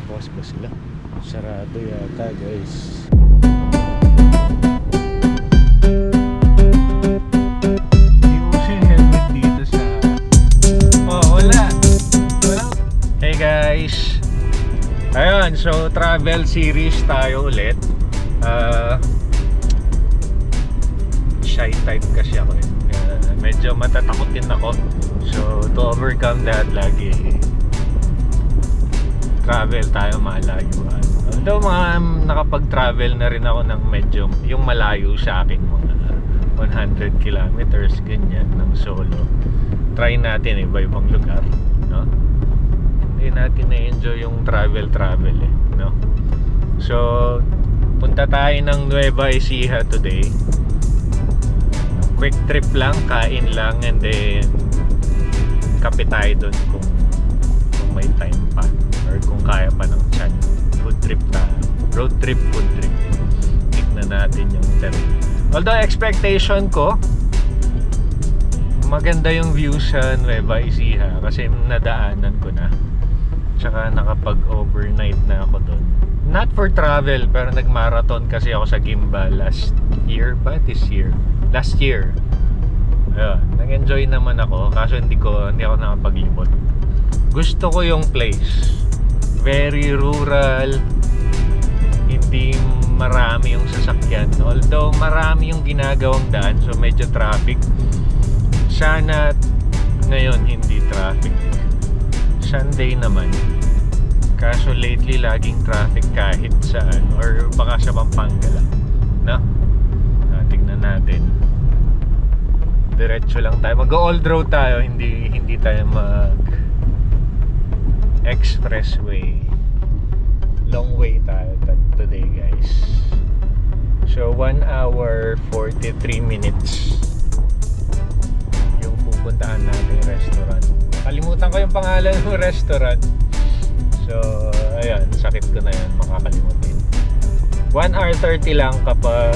Bukas ba sila? Sarado yata guys. Hey guys! Ayun, so travel series tayo ulit. Shy type kasi ako eh. Medyo matatakot din ako. So to overcome that, lagi travel tayo malayuan. Although nakapag-travel na rin ako ng medyo yung malayo sa akin, mga 100 kilometers ganyan ng solo. Try natin iba-ibang lugar, no? Hindi natin na-enjoy yung travel eh, no? So punta tayo ng Nueva Ecija today. Quick trip lang, kain lang, and then kape tayo dun kung may time pa or kung kaya pa ng tiyan. Food trip tayo, road trip, food trip. Tignan natin yung terrain. Although expectation ko maganda yung view sa Nueva Ecija kasi nadaanan ko na. Tsaka nakapag-overnight na ako doon. Not for travel, pero nag-marathon kasi ako sa Gimba last year ba? This year? Last year. Ayun, nag-enjoy naman ako kaso hindi ako nakapaglibot. Gusto ko yung place. Very rural. Hindi marami yung sasakyan. Although marami yung ginagawang daan, so medyo traffic. Sana ngayon hindi traffic. Sunday naman. Kaso lately laging traffic kahit saan, or baka sa Pampanga lang, no? Tingnan natin. Diretso lang tayo. Mag-old road tayo, hindi tayo mag expressway. Long way tayo today, guys. So 1 hour 43 minutes yung pupuntahan natin restaurant. Kalimutan ko yung pangalan ng restaurant. So, ayan, sakit ko na yan, makakalimutin. 1 hour 30 lang kapag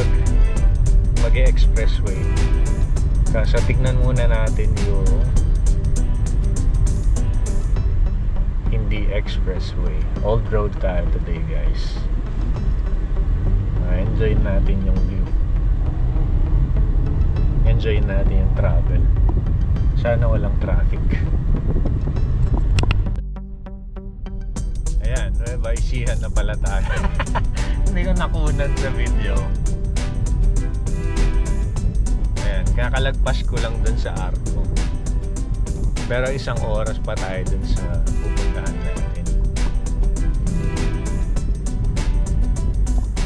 mag-expressway. Kaso tignan muna natin yung hindi expressway. Old road tayo today, guys. Enjoy natin yung view. Enjoy natin yung travel. Sana walang traffic. Ayan, Nueva Ecija na pala tayo. Hindi ko nakunan sa video. Ayan, kakalagpas ko lang dun sa Arco. Pero 1 oras pa tayo dun sa pupuntahan natin.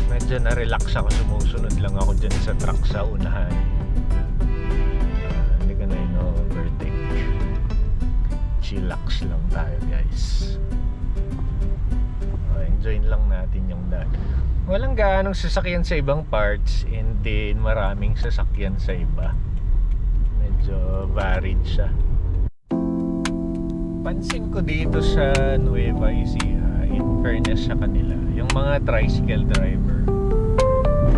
Medyo na-relax ako, sumusunod lang ako dyan sa truck sa unahan. Hindi ko na overtake. Chillax lang tayo, guys. Enjoy lang natin yung daan. Walang gaanong sasakyan sa ibang parts, and then maraming sasakyan sa iba. Medyo varied siya. Pansin ko dito sa Nueva Ecija, in fairness sa kanila, yung mga tricycle driver,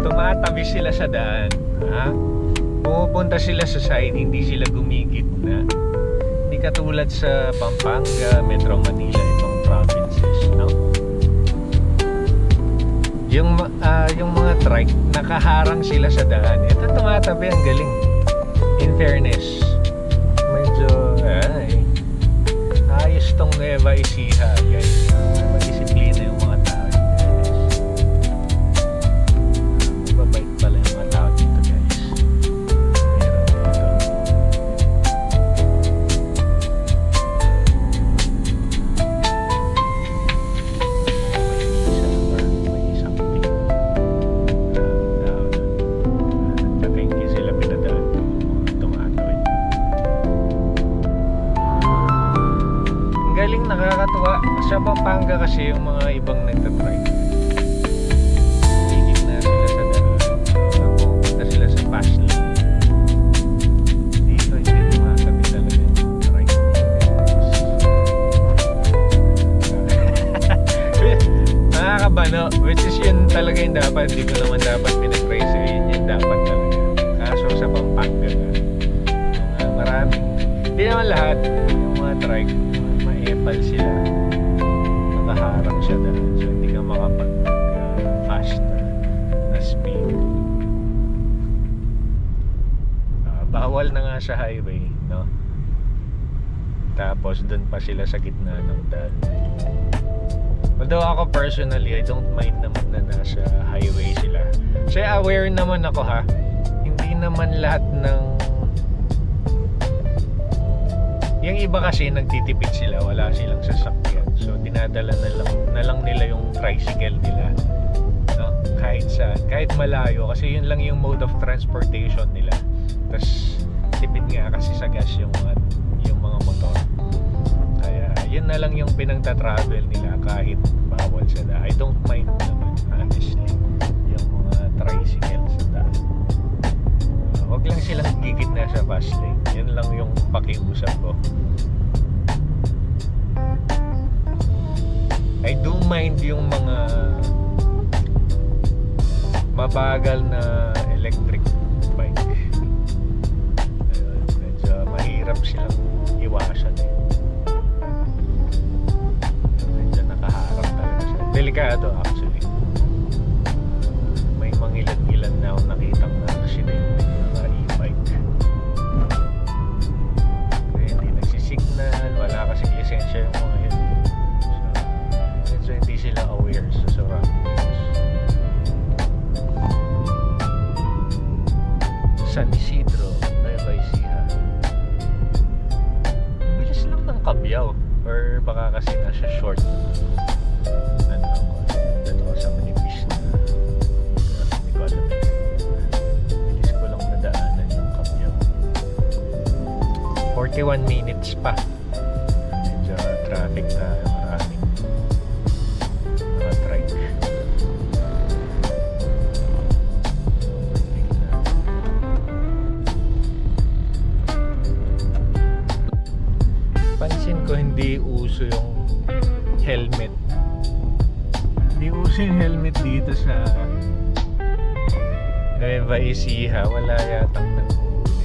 tumatabi sila sa daan, ha? Pumupunta sila sa side, hindi sila gumigit na. Hindi katulad sa Pampanga, Metro Manila, ibang provinces, no? Yung mga trike, nakaharang sila sa daan. Ito tumatabi, ang galing. In fairness, medyo ayos tong Nueva Ecija, guys. Madisiplina yung mga tao, guys. Mababait pala yung mga tao dito, guys. Meron dito. Nakakatuwa sa Pampanga kasi yung mga ibang nagtatry higit na sila sa daan, pupunta sila sa fast lane. Dito hindi tumatabi talaga yung try. Nakakabano, which is yun talaga yung dapat. Hindi ko naman dapat pinag-try sa yun dapat talaga. Kaso sa Pampanga maraming, hindi naman lahat yung mga trike maepal sila, nakaharang siya daan. So hindi ka makapag faster na speed. Bawal na nga sa highway, no? Tapos dun pa sila sa gitna ng daan. Although ako personally, I don't mind naman na nasa highway sila. Kasi aware naman ako ha, hindi naman lahat ng... Yung iba kasi nagtitipid sila, wala silang sasakyan. So dinadala na lang nila yung tricycle nila, no? Kahit saan, kahit malayo, kasi yun lang yung mode of transportation nila. Tapos tipid nga kasi sa gas yung mga motor. Kaya yun na lang yung pinagta-travel nila kahit bawal sa daan. I don't mind naman honestly yung mga tricycle sa daan. Wag lang silang gigit na sa fast lane. Yun lang yung pakiusap ko. I do mind yung mga mabagal na electric bike. Ayun, medyo mahirap silang iwasan eh. Medyo nakaharap talaga siya. Delikado actually. May mangilan-ilan na ako nakitang na aksidente ng mga e-bike. Kaya hindi nagsisignal, wala kasing lisensya yung mga yun. So medyo hindi sila aware sa surroundings. San Isidro, Nueva Ecija. Bilis lang ng Cabiao. Or baka kasi nasa short. Ano ako, dito ko sa manipis na hindi ko alam. Bilis ko lang nadaanan yung Cabiao. 41 minutes pa. Medyo traffic tayo, maraming mga trike. Pansin ko hindi uso yung helmet. Hindi uso yung helmet dito sa Nueva Ecija. Wala yatang nanguhuli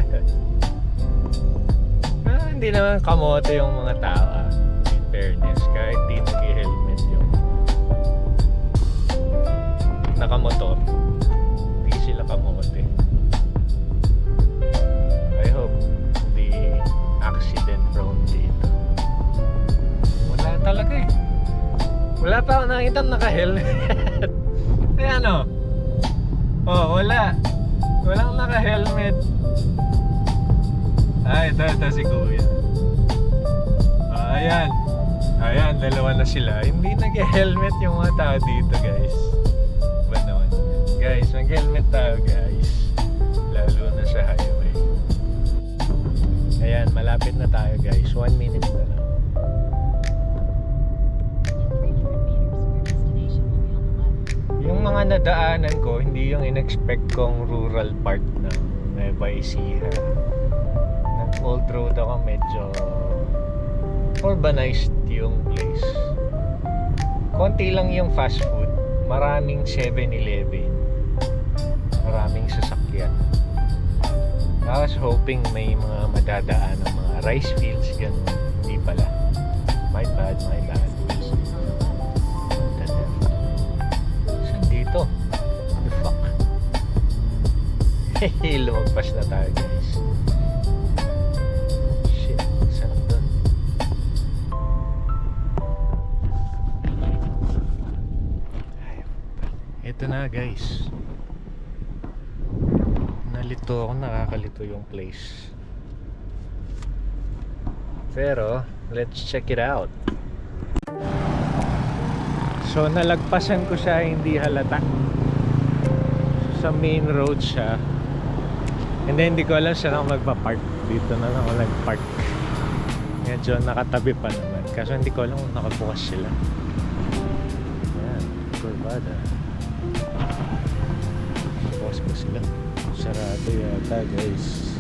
guys. Hindi naman kamote yung mga tao in fairness. Kahit di nag-helmet yung nakamotor, hindi sila kamote. I hope hindi accident prone dito. Wala talaga eh. Wala pa ako nakita naka-helmet. Ayan o. Oh, wala. Walang naka-helmet. Ay, ito si Kuya. Ayan. Ayan, dalawa na sila. Hindi nag-helmet yung mga tao dito guys. Ba naman? Guys, mag-helmet tayo guys. Lalo na sa highway. Ayan, malapit na tayo guys. 1 minute na lang. Yung mga nadaanan ko, hindi yung in-expect kong rural part ng Nueva Ecija. Nag-old road ako, medyo urbanized yung place. Konti lang yung fast food. Maraming 7-Eleven. Maraming sasakyan. I was hoping may mga madadaan ng mga rice fields, ganun. Hindi pala. My bad. Saan dito? What the fuck? Hehe, lumagpas na tayo guys. Shit, saan doon? Ito na guys. Nalito ako, nakakalito yung place. Pero, let's check it out. So, nalagpasan ko siya, hindi halata. Sa main road siya. And then, hindi ko alam siya lang magpa-park. Dito na lang ako nag-park. Medyo nakatabi pa naman. Kaso hindi ko alam kung nakabukas sila. Ayan, kurbada. Bukas pa sila. Sarado yata guys.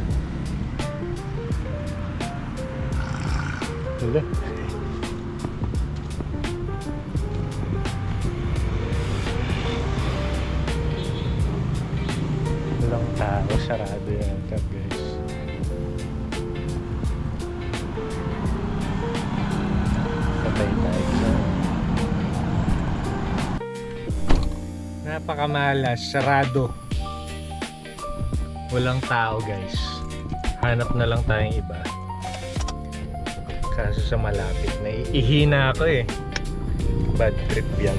Wala. Walang tao, sarado yata guys. Napakamalas, sarado. Walang tao guys. Hanap na lang tayong iba. Kaso sa malapit na ihina ako eh. Bad trip yan.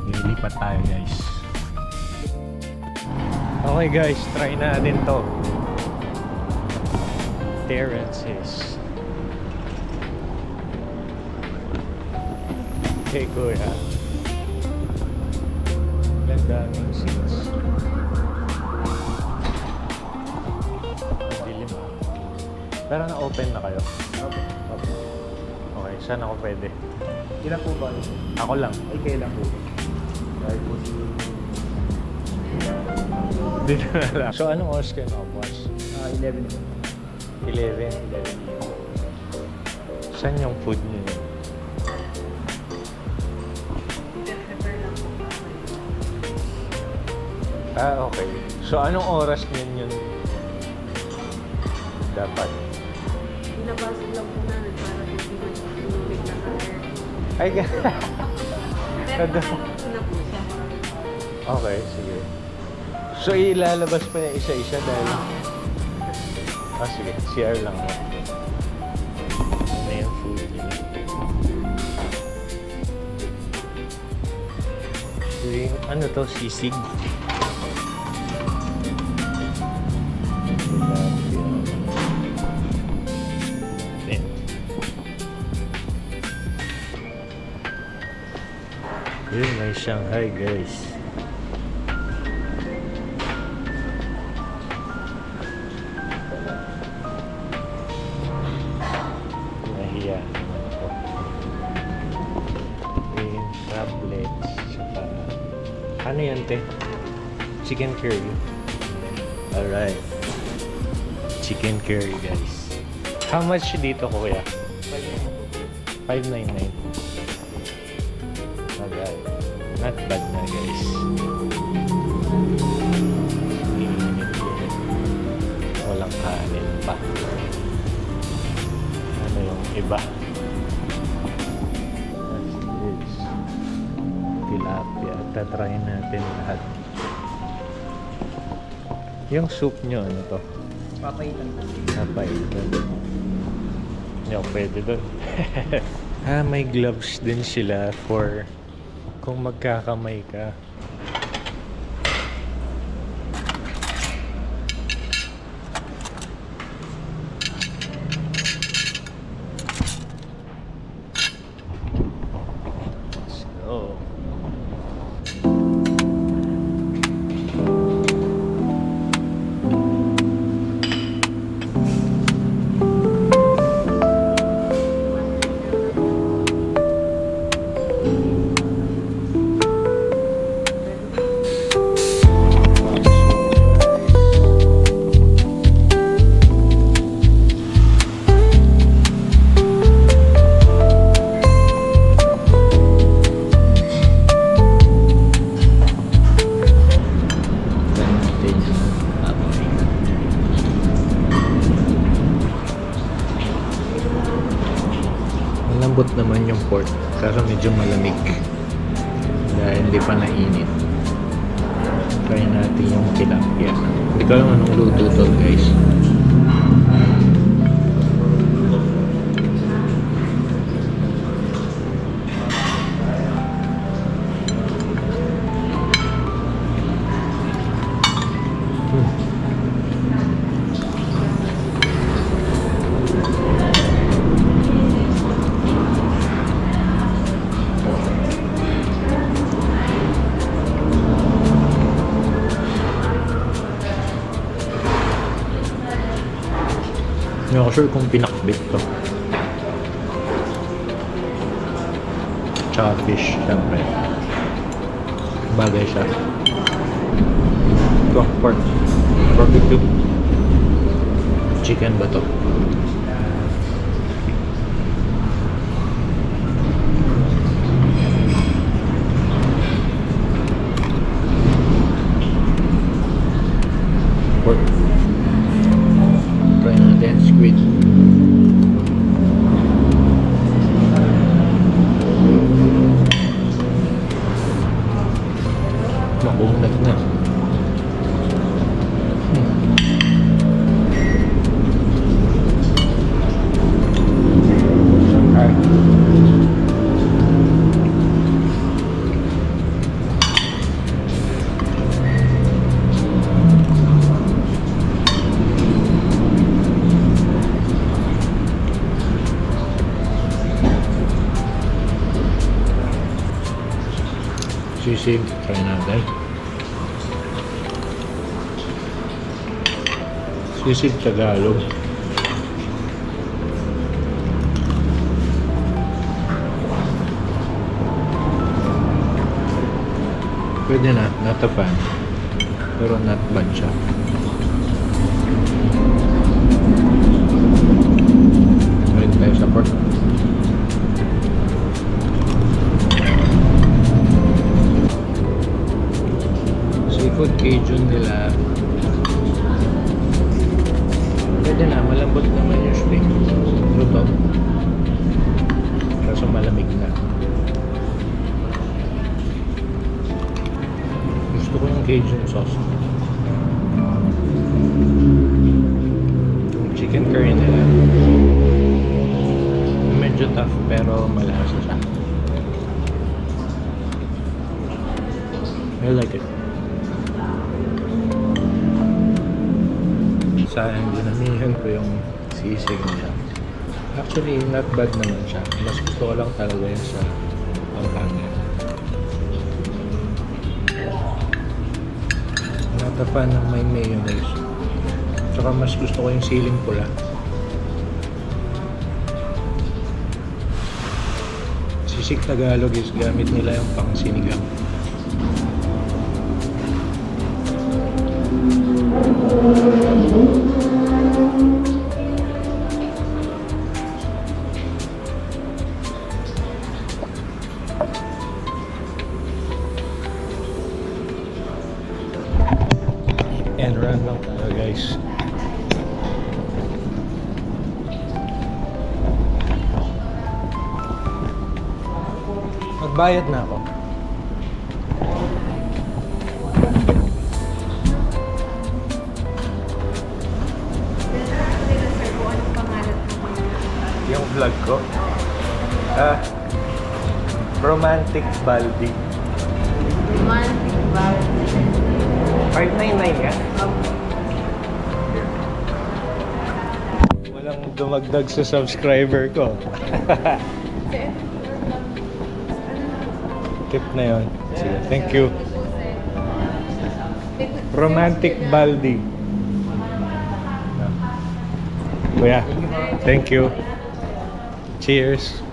Lilipat tayo guys. Okay guys, try natin to. Terraces. Hey kuya. Daming seats. Dilim ah. Pero na-open na kayo? Okay, saan ako pwede? Ilan po ba? Ako lang. Ay, kailan po? Dahil po si... Dito na lang. So anong oras kayo nakabukas? 11 po. 11. Saan yung food niyo? Ah, okay. So anong oras niyan yun? Dapat. Pinabasok lang po namin para hindi mag-inulit na kaya. Ay, Pero nakalimutan na po siya. okay, sige. So ilalabas pa niya isa-isa dahil... Ah, sige. CR lang mo. Ano yung food niya? Ano to? Sisig? Yun, may Shanghai guys. Nahiya naman ako. Green tablets. Saka... Ano yan, te? Chicken curry. Alright. Chicken curry guys. How much dito kuya? 599. Alright. Not bad na guys. Walang kanin pa. Ano yung iba? What's this? Tilapia. Tatry natin lahat. Yung soup nyo, ano to? Papaitan po. Papaitan. Hindi ako pwede doon. May gloves din sila for kung magkakamay ka. Let's go. Malambot naman yung pork, pero medyo malamig dahil hindi pa nainit. Try natin yung tilapia. Hindi ko alam anong luto to guys. Hindi ako sure kung pinakbit to. Tsaka fish, syempre. Bagay siya. Ito, pork. Barbecue. Chicken ba to? Pork. Try natin squid. Sisig, try natin. Sisig Tagalog. Pwede na, not a fan. Pero not bad siya. Pwede tayo sa pork. Seafood Cajun nila. Pwede na, malambot naman yung steak. Luto. Kaso malamig na. Gusto ko yung Cajun sauce. Yung chicken curry nila. Medyo tough pero malasa siya. I like it. Sayang dinamihan ko yung sisig nila. Actually, not bad naman siya. Mas gusto ko lang talaga yun sa Pampanga. Not a fan ng may mayonnaise. Tsaka mas gusto ko yung siling pula. Sisig Tagalog is gamit nila yung pang sinigang. And run lang tayo guys. Magbayad na ako. Yung vlog ko? Romantic Baldi. Romantic bar. 599 ka? Walang dumagdag sa subscriber ko. Tip na yun. Sige, thank you. Romantic Baldi. Kuya, thank you. Cheers.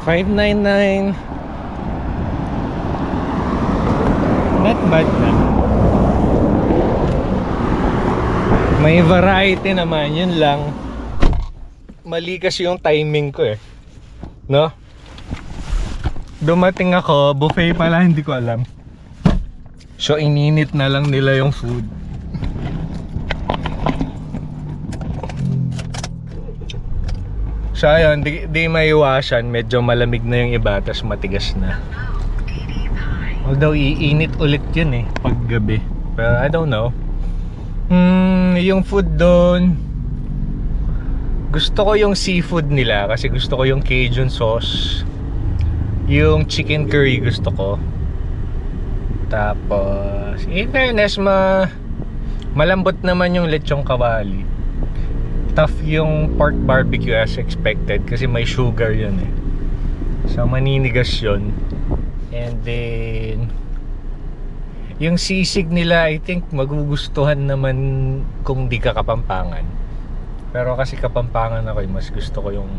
$5.99. Not bad na. May variety naman, yun lang. Mali kasi yung timing ko eh. No? Dumating ako, buffet pala, hindi ko alam. So ininit na lang nila yung food. So ayun, di maiwasan, medyo malamig na yung iba, tas matigas na. Although iinit ulit yun eh, pag gabi. Pero I don't know. Yung food doon, gusto ko yung seafood nila kasi gusto ko yung Cajun sauce. Yung chicken curry gusto ko. Tapos, in fairness, malambot naman yung lechong kawali. Tough yung pork barbecue as expected kasi may sugar yun eh. So maninigas yun. And then yung sisig nila, I think magugustuhan naman kung di ka Kapampangan. Pero kasi Kapampangan ako, mas gusto ko yung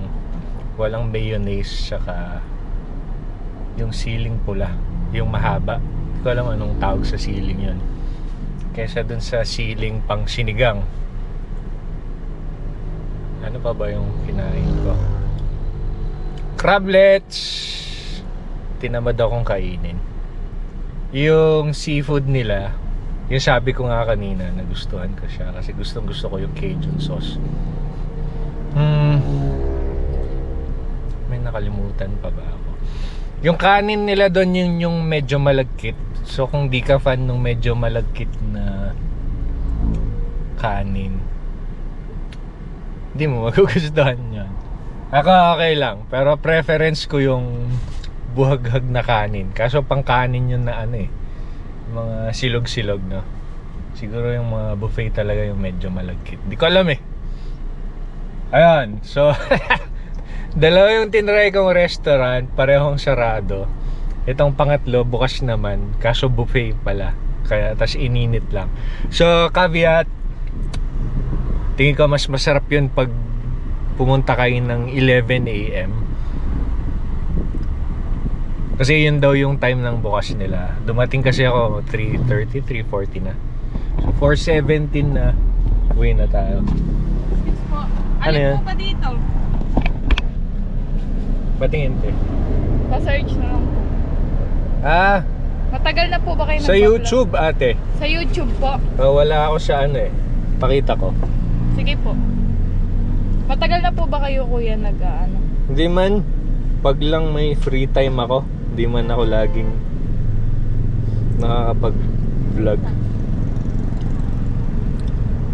walang mayonnaise saka yung siling pula, yung mahaba. Hindi ko alam anong tawag sa siling yun. Kesa dun sa siling pang sinigang. Ano pa ba yung kinain ko? Crablets. Tinamad akong kainin. Yung seafood nila, yung sabi ko nga kanina, nagustuhan ko siya kasi gustong gusto ko yung Cajun sauce. May nakalimutan pa ba ako? Yung kanin nila doon yung medyo malagkit. So kung di ka fan ng medyo malagkit na kanin, hindi mo magugustuhan yan. Ako okay lang, pero preference ko yung buhaghag na kanin. Kaso pang kanin yun na ano eh, Mga silog-silog, no? Siguro yung mga buffet talaga yung medyo malagkit. Di ko alam eh. Ayan, so dalawa yung tinry kong restaurant, parehong sarado. Itong pangatlo, bukas naman, kaso buffet pala. Kaya, tas ininit lang. So, caveat, tingin ko mas masarap yun pag pumunta kayo ng 11 AM. Kasi yun daw yung time ng bukas nila. Dumating kasi ako 3:30, 3:40 na. So 4:17 na, uwi na tayo. Excuse po. Ano Alin yan? po ba dito? Patingin te. Pa-search na lang po. Ah, Matagal na po ba kayo sa nagpa-vlog? YouTube ate. Sa YouTube po. Wala ako sa ano eh. Pakita ko. Sige po. Matagal na po ba kayo kuya nag-ano? Hindi man, pag lang may free time ako, hindi man ako laging nakakapag-vlog.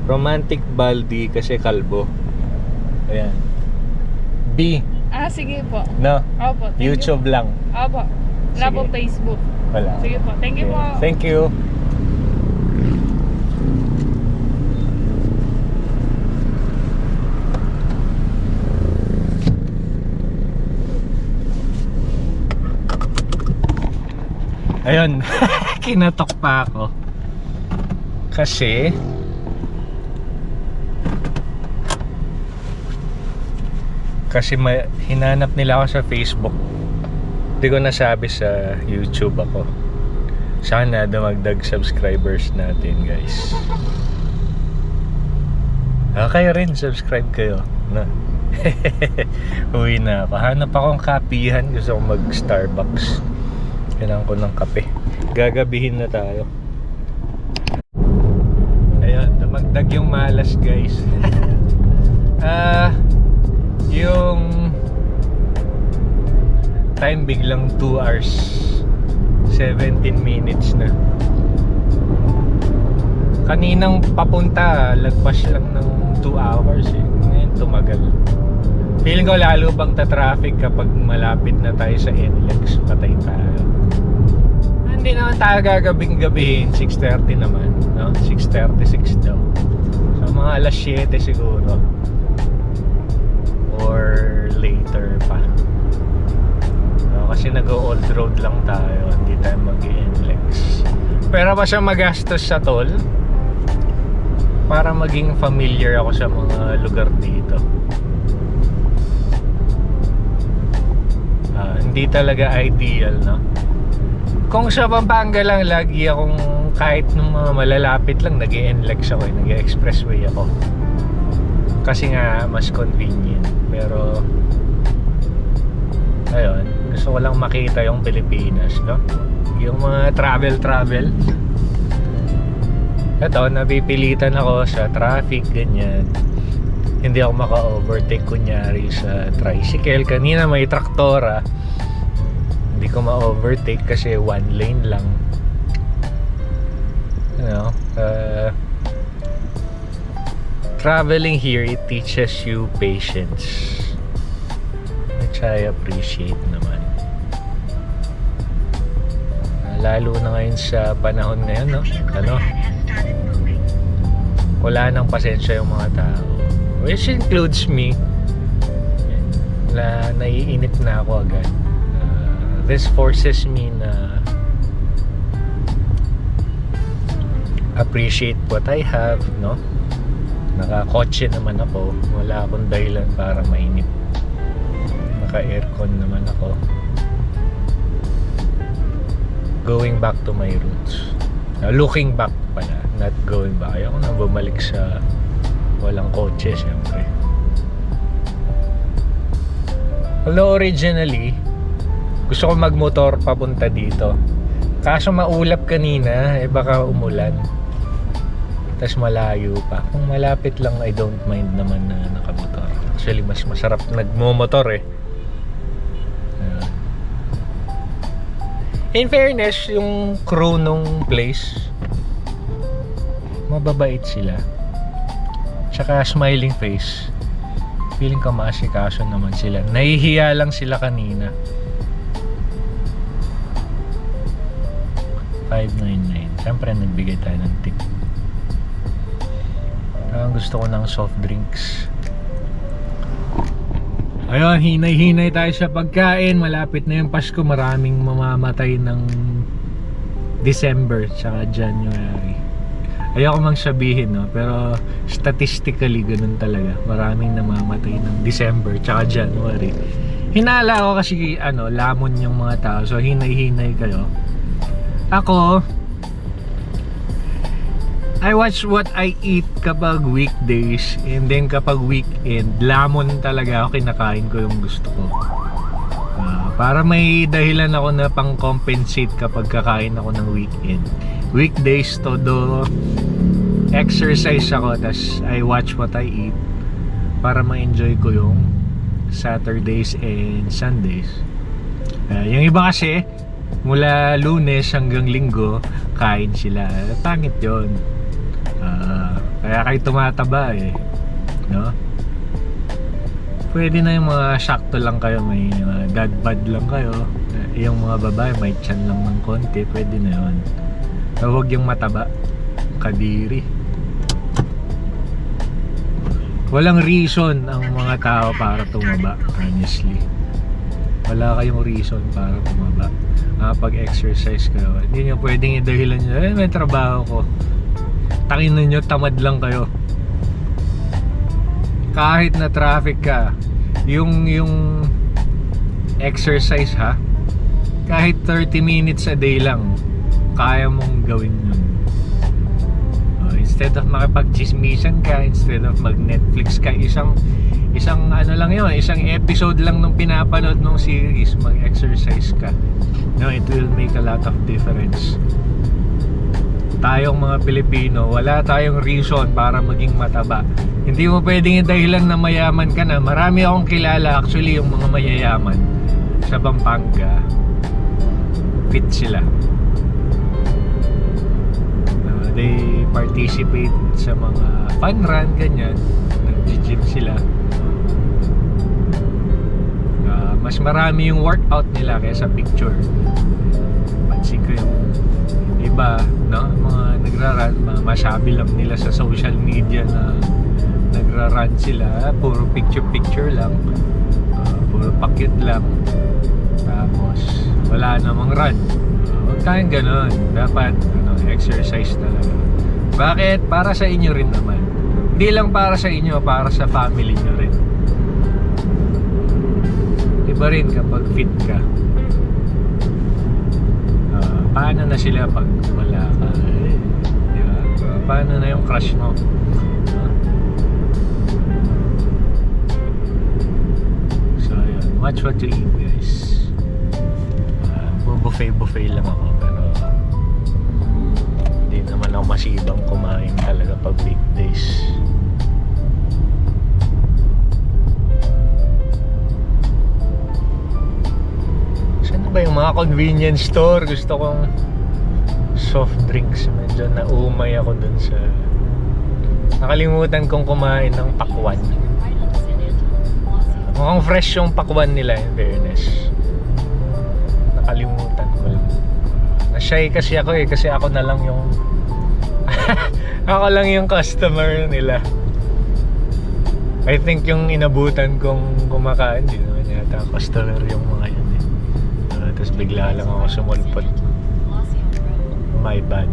Romantic Baldi kasi kalbo. Ayan. B, Ah, sige po. no? Opo. Thank YouTube lang. You. Opo. Wala Sige. po Facebook. Wala. Sige po. Thank you po. Thank you. Ayun, kinatok pa ako. Kasi hinanap nila ako sa Facebook. Hindi ko nasabi sa YouTube ako. Sana dumagdag subscribers natin, guys. Kayo rin, subscribe kayo, no? Uwi na ako. Hanap akong kapihan. Gusto kong mag-Starbucks. Kailangan ko ng kape. Gagabihin na tayo. Ayun, dumagdag yung malas, guys. Yung time biglang 2 hours 17 minutes na. Kaninang papunta lagpas lang ng 2 hours eh. Ngayon tumagal. Feeling ko lalo bang ta-traffic kapag malapit na tayo sa NLEX. Patay tayo. Hindi naman tayo gagabing-gabihin. 6:30 naman, no? 6:36 daw. So mga alas 7 siguro or later pa. Kasi nag-old road lang tayo, hindi tayo mag-NLEX. Pero pa siya magastos sa toll para maging familiar ako sa mga lugar dito. Hindi talaga ideal, no? Kung sa Pampanga lang, lagi akong kahit nung mga malalapit lang nag-NLEX ako, nag-expressway ako. Kasi nga mas convenient. Pero ayun, gusto ko lang makita yung Pilipinas, no? Yung mga travel. Ito, napipilitan ako sa traffic, ganyan. Hindi ako maka-overtake kunyari sa tricycle. Kanina may traktora. Hindi ko ma-overtake kasi one lane lang. You know, traveling here, it teaches you patience. Which I appreciate naman. Lalo na ngayon sa panahon ngayon, no? Wala nang pasensya yung mga tao. Which includes me. Naiinip na ako agad. This forces me na appreciate what I have, no? Nakakotse naman ako. Wala akong dahilan para mainip. Naka-aircon naman ako. Going back to my roots. Looking back pala, not going back. Ayaw ko na bumalik sa walang kotse, syempre. Although originally, gusto ko magmotor papunta dito. Kaso maulap kanina, baka umulan. Tas malayo pa. Kung malapit lang, I don't mind naman na nakamotor. Actually, mas masarap nagmomotor eh. In fairness, yung crew nung place, mababait sila. Tsaka smiling face. Feeling ko maasikaso naman sila. Nahihiya lang sila kanina. 599. Siyempre, nagbigay tayo ng tip. Ang gusto ko ng soft drinks. Ayun, hinay-hinay tayo sa pagkain. Malapit na yung Pasko. Maraming mamamatay ng December tsaka January. Ayoko mang sabihin, no? Pero statistically, ganun talaga. Maraming namamatay ng December tsaka January. Hinala ko kasi, lamon yung mga tao. So, hinay-hinay kayo. Ako, I watch what I eat kapag weekdays, and then kapag weekend, lamon talaga ako, kinakain ko yung gusto ko. Para may dahilan ako na pang-compensate kapag kakain ako ng weekend. Weekdays, todo exercise ako, tas I watch what I eat para ma-enjoy ko yung Saturdays and Sundays. Yung iba kasi, mula Lunes hanggang Linggo, kain sila. Pangit yun. Kaya kayo tumataba eh, no? Pwede na yung mga sakto lang kayo, may dad bod lang kayo. Yung mga babae may tiyan lang ng konti, pwede na yun. Pero huwag yung mataba, kadiri. Walang reason ang mga tao para tumaba, honestly. Wala kayong reason para tumaba. Pag-exercise kayo, hindi nyo pwedeng idahilan nyo, may trabaho ko. Takinan nyo, tamad lang kayo. Kahit na traffic ka, yung exercise ha, kahit 30 minutes a day lang, kaya mong gawin yun. Instead of makipag-chismisan ka, instead of mag-Netflix ka, isang lang yun, isang episode lang nung pinapanood ng series, mag-exercise ka. No, it will make a lot of difference. Tayong mga Pilipino, wala tayong reason para maging mataba. Hindi mo pwedeng dahilan na mayaman ka na. Marami akong kilala, actually, yung mga mayayaman sa Pampanga, fit sila. They participate sa mga fun run, ganyan. Nag-gym sila. Mas marami yung workout nila kaysa picture. Pansin ko yung iba, no? Mga nagra-run, masabi lang nila sa social media na nagra-run sila, puro picture lang, puro pakyut lang, tapos wala namang run. Huwag tayong ganun. Dapat exercise talaga. Bakit? Para sa inyo rin naman. Hindi lang para sa inyo, para sa family nyo rin. Iba rin kapag fit ka. Paano na sila pag wala ka? Diba? Paano na yung crush mo? So yun, watch what you eat, guys. Buffet lang ako, pero hindi naman ako masibang kumain talaga pag weekdays. Saan ba yung mga convenience store? Gusto kong soft drinks. Medyo naumay ako dun sa... Nakalimutan kong kumain ng pakwan. Mukhang fresh yung pakwan nila, in fairness. Nakalimutan ko lang. Na-shy kasi ako eh, kasi ako na lang yung ako lang yung customer nila. I think yung inabutan kong kumakain, di naman yata customer yung mga yun eh. Tapos bigla lang ako sumulpot. My bad.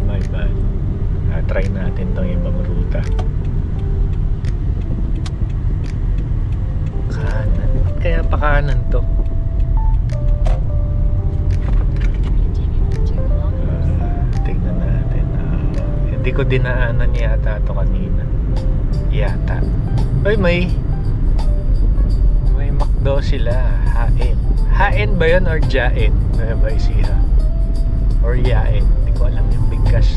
Try natin tong ibang ruta. Kanan. Kaya pa kanan to. Tingnan natin. Hindi ko dinaanan yata to kanina. Yata. Ay, may McDo sila. Hain. Hain ba yun or Jain? Nueva Ecija. Or Yain. Hindi ko alam yung bigkas.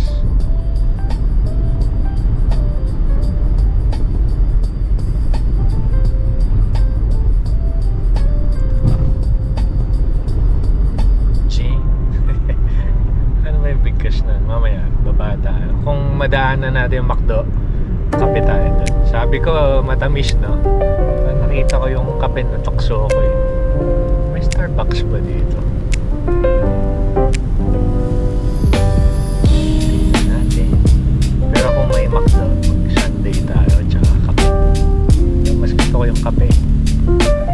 Mamaya, baba tayo. Kung madaanan natin yung McDo, kape tayo dun. Sabi ko, matamis, no? Nakita ko yung kape na tukso ko eh. May Starbucks ba dito? McDo. Mag-Sunday tayo, tsaka kape. Mas gusto ko yung kape.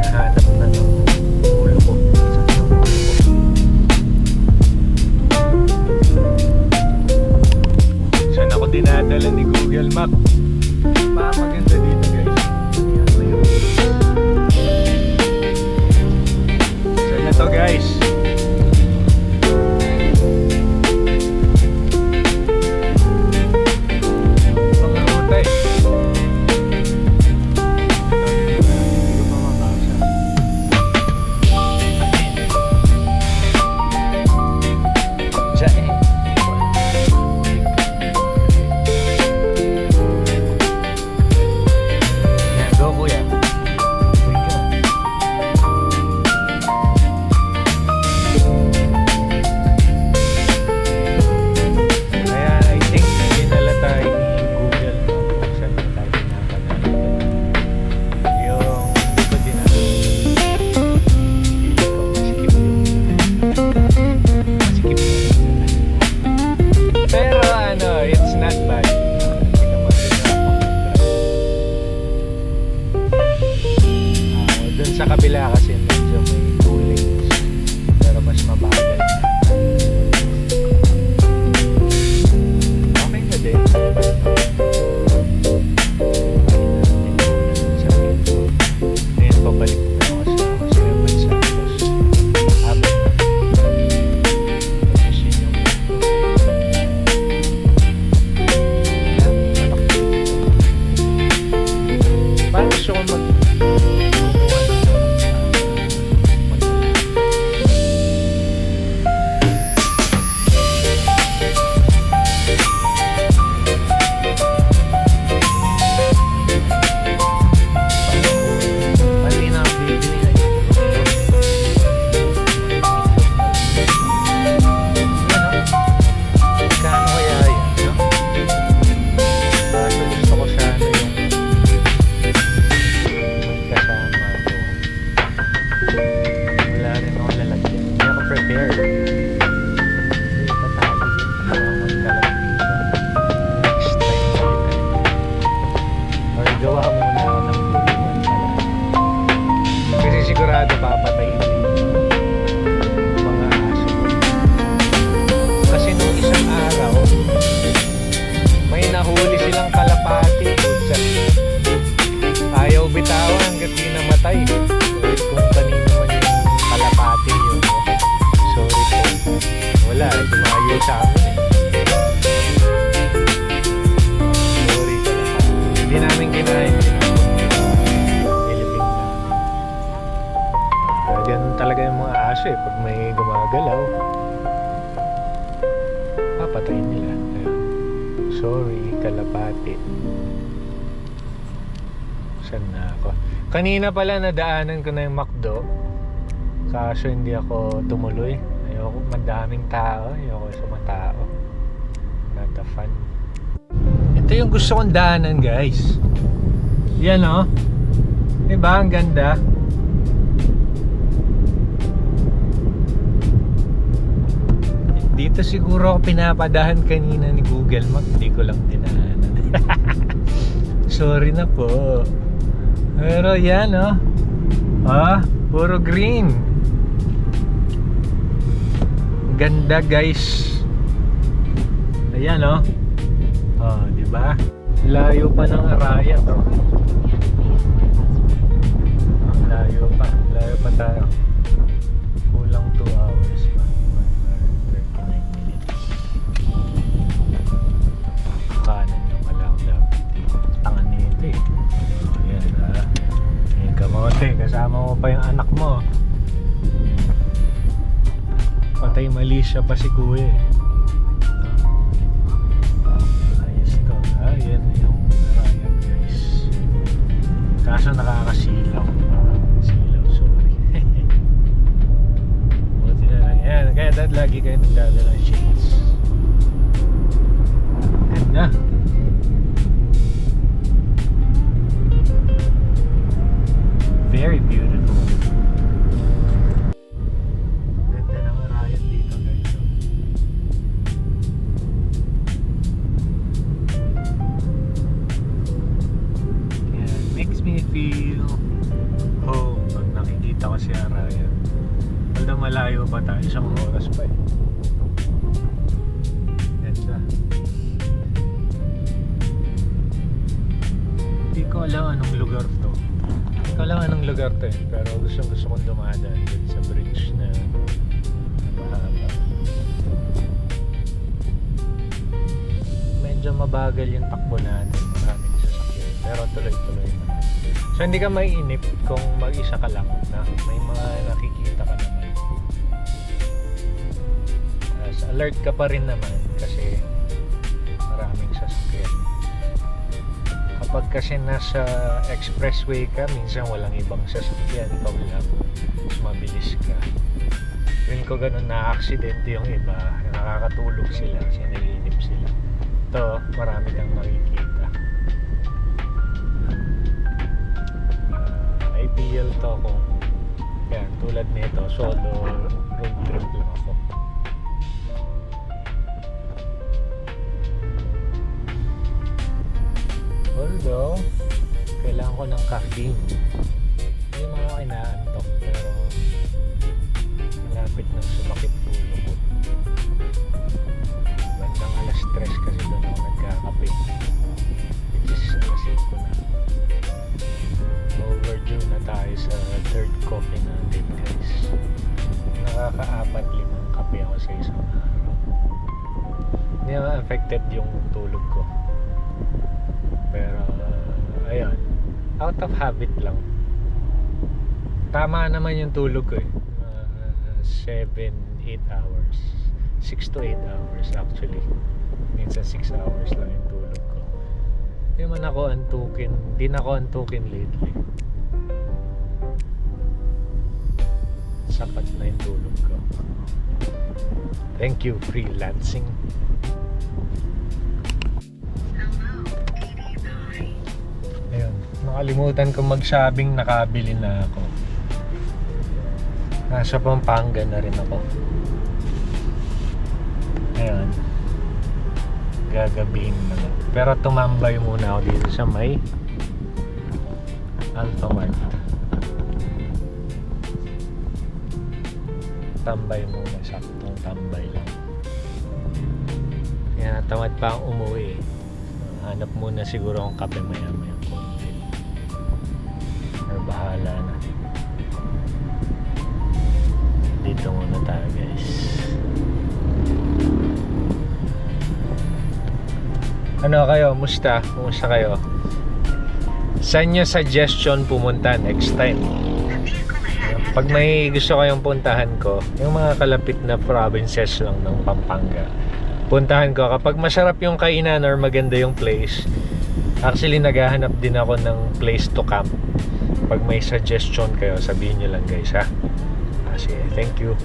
Nahanap na ng ulo ko. Saan yung ulo ko? Saan ako dinadala ni Google Map? Maganda dito guys. Saan na to guys? Mga ruta eh. Hindi ko pa mabasa. Diyan eh. Yan, go kuya. Kaya I think dinala tayo ni Google kung saan na tayo pinapadala. Yung hindi ko dinala. Hindi ko masikip yun. Pero ano, it's not bad. Hindi naman din ako mag-drive. Dun sa kabila kasi medyo may tuling. Pero mas mabagal. Okay na din. Ngayon pabalik na ako sa Evan Santos. Habang position yung paano gusto ko mali na ang bibili na yun. Kano kaya yan, no? Kaso gusto ko sana yung kasama ko. Wala rin ako lalagyan. Hindi ako prepared. Hindi tatali yun. Magkalagyan siya. Next time ulit. Or gawa muna ako ng buliwan pala. Kasi sigurado papatayin din yung mga aso ko. Kasi nung isang araw, may nahuli silang kalapati. Ayaw bitawan hanggat di namatay. Kung kanino man yung kalapati yun. Sorry po. Wala, dumayo sa amin eh. Sorry kalapati. Hindi namin kinain. Nilipin namin. Ganun talaga yung mga aso eh. Pag may gumagalaw, papatayin nila. Ayun. Sorry, kalapati. Saan na ako? Kanina pala nadaanan ko na yung McDo. Kaso hindi ako tumuloy. Ayoko, madaming tao. Ayoko sa mga tao. Not a fan. Ito yung gusto kong daanan guys. Yan o. Diba? Ang ganda. Dito siguro ako pinapadahan kanina ni Google Map. Hindi ko lang dinaanan. Sorry na po. Pero yan oh. Puro green. Ganda guys. Ayan oh. Di ba? Layo pa ng Arayat oh. Layo pa tayo. Kulang 2 hours pa. 1 hour 39 minutes. Kanan naman lang dapat. Tangan nito eh. Ayan Ayan kamote. Kasama mo pa yung anak mo. Patay mali siya pa si kuya eh. Ayos to. Yan yung Arayat guys. Kaso nakakasilaw. Silaw, sorry. Buti na lang. Yan. Kaya dad lagi kayo nagdadala ng shades. Ganda. Very beautiful. Ganda ng Arayat dito guys. makita ko si Araya. Although malayo pa tayo, isang oras pa eh. Ganda. Hindi ko alam anong lugar to. Hindi ko alam anong lugar to eh. Pero gusto kong dumadaan dun sa bridge na mahaba. Medyo mabagal yung takbo natin. Maraming sasakyan. Pero tuloy-tuloy na. So hindi ka maiinip kung mag-isa ka lang na may mga nakikita ka naman. As alert ka pa rin naman kasi maraming sasakyan. Kapag kasi nasa expressway ka, minsan walang ibang sasakyan, ikaw lang, mas mabilis ka. Yun ko ganun na-aksidente yung iba, nakakatulog sila kasi naiinip sila. Ito, marami kang nakikita. Ideal to kung yan, tulad nito, solo road trip lang ako. Although, kailangan ko ng caffeine. Hindi mo ako inaantok, pero malapit nang sumakit ulo ko. Bandang alas 3 kasi doon ako nagkakape. Which is alas 5 na. Overdue na tayo sa third coffee natin, guys. Nakaka-4-5 kape ako sa isang araw. Hindi naman affected yung tulog ko. Pero, ayun. Out of habit lang. Tama naman yung tulog ko eh. 7-8 hours. 6 to 8 hours actually. Minsan 6 hours lang yung tulog ko. Hindi man ako antukin. Hindi na ako antukin lately. Sapat na yung tulog ko. Thank you, freelancing. Ayun, nakalimutan ko mag-shopping, nakabili na ako. Nasa Pampanga na rin ako. Ayun, gagabihin na lang. Pero tumambay muna ako dito sa may Alphamart. Tambay muna, saktong tambay lang. Kaya tamad pa akong umuwi. Hanap muna siguro akong kape maya-maya konti. Or bahala na. Dito muna tayo, guys. Ano kayo? Musta? Kumusta kayo? Saan nyo suggestion pumunta next time? Pag may gusto kayong puntahan ko, yung mga kalapit na provinces lang ng Pampanga, puntahan ko. Kapag masarap yung kainan or maganda yung place, actually naghahanap din ako ng place to camp. Pag may suggestion kayo, sabihin nyo lang, guys, ha? Sige, thank you.